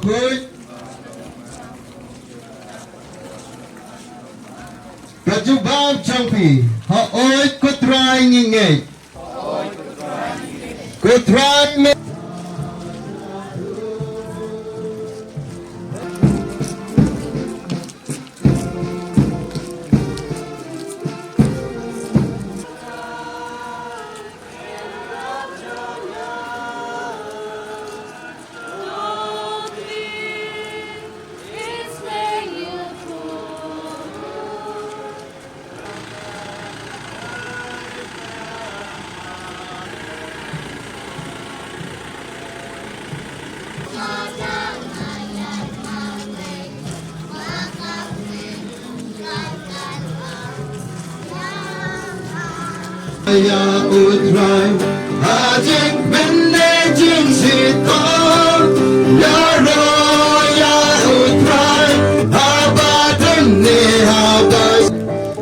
Bakui Kajubab Champi Haoy Kutray Ngingay Kutray Ya utrai Hajik menejing sito Ya ro ya utrai Habatan ni habas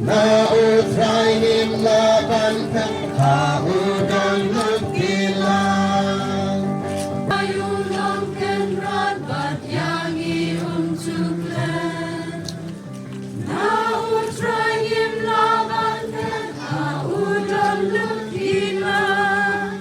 Na utrai nim laban ka Haudan nagkilang Ayulang kenrad bat yangi unsuklen Na utray nim laban ka Haudan nagkilang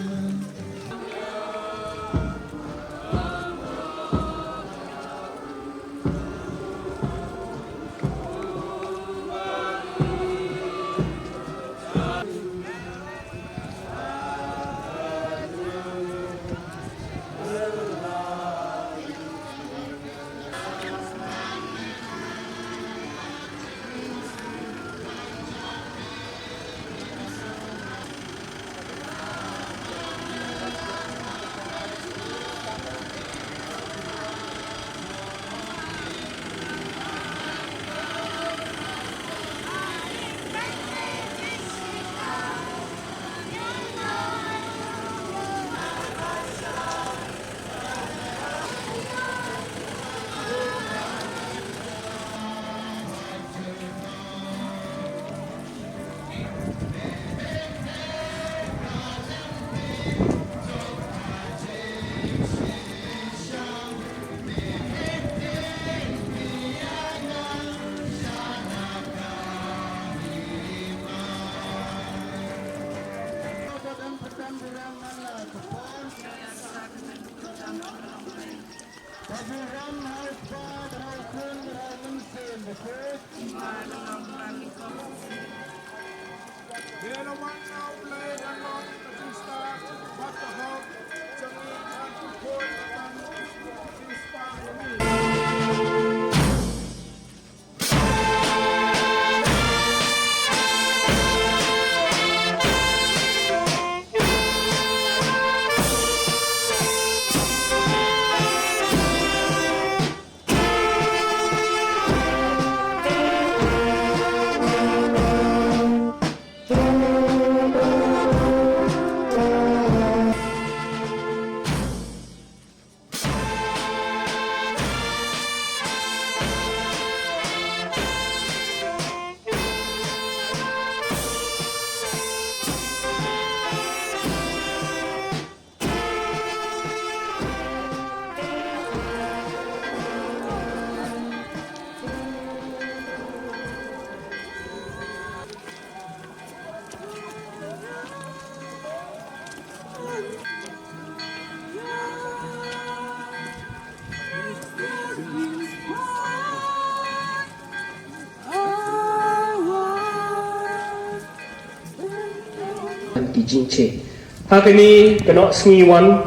Kijing che. Hakini kenok sengiwan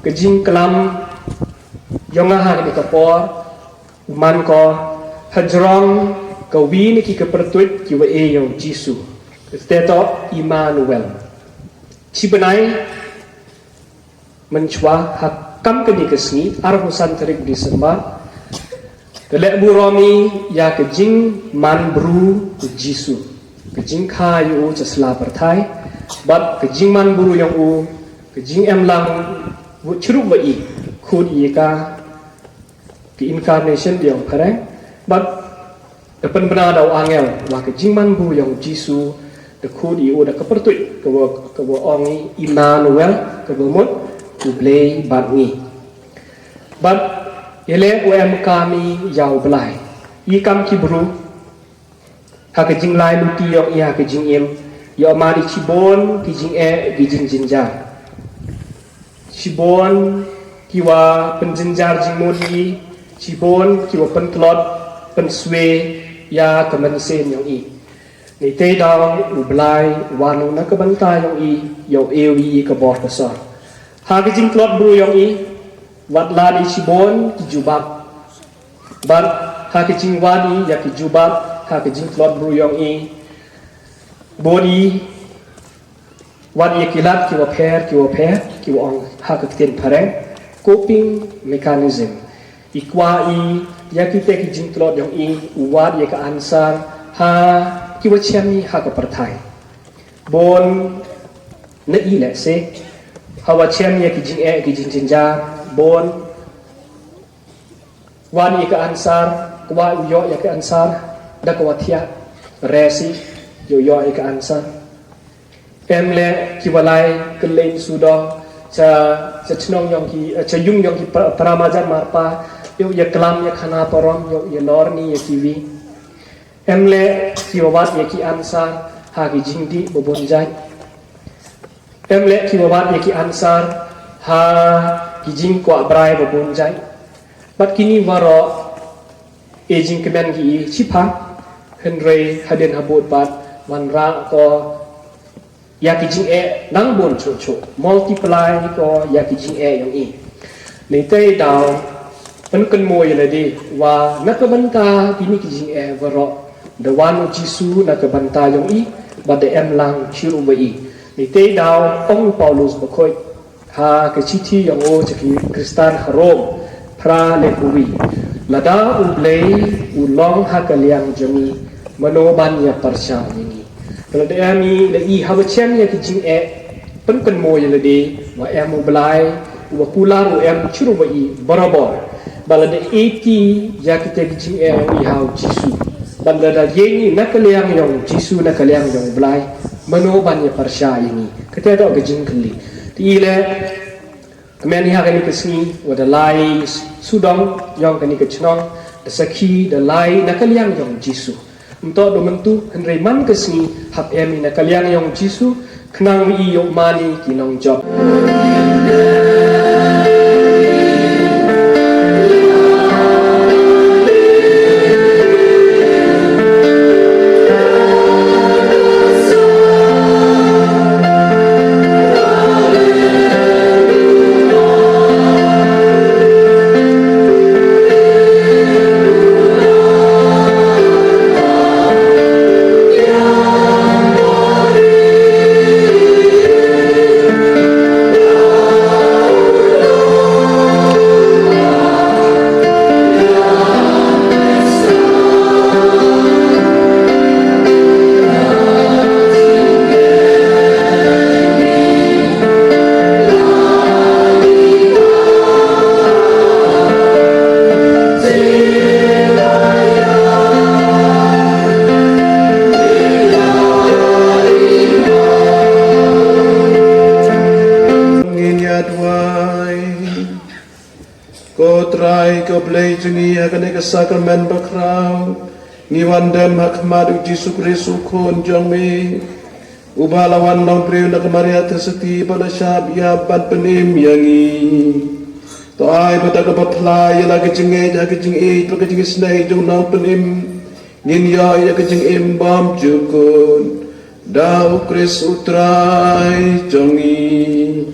kejing kelam yonga hakini kapor man ko hajrong kawi ni ki kepertuit kiwa e yang Jisu. Steto Immanuel. Cibenai mencua hakam kini kesengi arhusan terik Desember. Kelek buromi ya kejing man bru Jisu. Kejing kayu cesla pertai. But kejing man buru yang kejing em lang curug wai kud ika ke incarnation yang keren. But depan benar ada angel wah kejing man buru yang Jisu the kud da kepertui ke ongi Immanuel ke bomot ku blay bat ni. But Ele UM kami yau belai. Ikam kibru. Hak jing lai luti yok ia ke jing im. Yo mari cibon ki jing ki jing jinjar. Cibon kiwa penjenjar jing modi. Cibon kiwa pentlot penswe ya kemensen yang i. Ni te dang ublai wanu na kebanta yang i yo ewi ke bor besar. Hak jing klot bru yang i wat ladi cibon ki jubab. Ban hak jing wadi ya ki jubab hak jing klot bru yang i body wat ye kilat ki wa pher ki wa ong hak tin pare coping mechanism ikwa i ya ki te ki jing klot yang i wat ye ka ansar ha ki wa chemi ha ka parthai bon na i le se ha wa chem ye ki jing jinja bon wat ye ka ansar kwa yo ye ka ansar da ka wa thia resi yo ke ansar emle kiwalai keleng sudah cha chnong yang ki cha yung yang ki paramajar marpa yo ya kelam ya khana parom yo ya lor ni ya kiwi emle kiwat ya ki ansar ha ki jingdi bobonjai emle kiwat ya ki ansar ha ki jing ko abrai bobonjai bat kini waro ejing kemen ki chipa henry haden habot bat wan ra ko ya ki jing nang bon chu multiply ko ya ki jing yang i nei te dau pen kan moy le di wa na ka banta kini ki jing varo the one of jisu na ka banta yang i ba de em lang chiru ba i nei te dau ong paulus ba khoi ha ka chi thi yang o chi kristan harom pra le kuwi lada u blei u long ha ka liang jami manoban ya parsha ini kalau dia mi le i ha chem ya ki jing pen kan mo ya le de wa em blai wa kula ru em churu ba i barabar bala de 80 ya ki te ki jing i ha jisu bala da ye ni nakaliang yong jisu nakaliang yong blai manoban ya parsha ini kete do ga jing kli ti le kemen ha kan ni kesni wa da lai sudong yong kan ni ke chnong da sakhi da lai nakaliang yong jisu untuk domentu henry man kesni hak emi na kalian yang jisu kenang i yok mani kinong job sakramen bakrau ngiwandam hakmadu Jisu Kristus kon jangme ubalawan long priu nak maria terseti pada syab ya ban penim yangi to ai pada ka paplai ya lagi jenge ja ke jenge to ke jenge snai jong nang penim ngin ya ke jenge bam jukun dau Kristus utrai jongi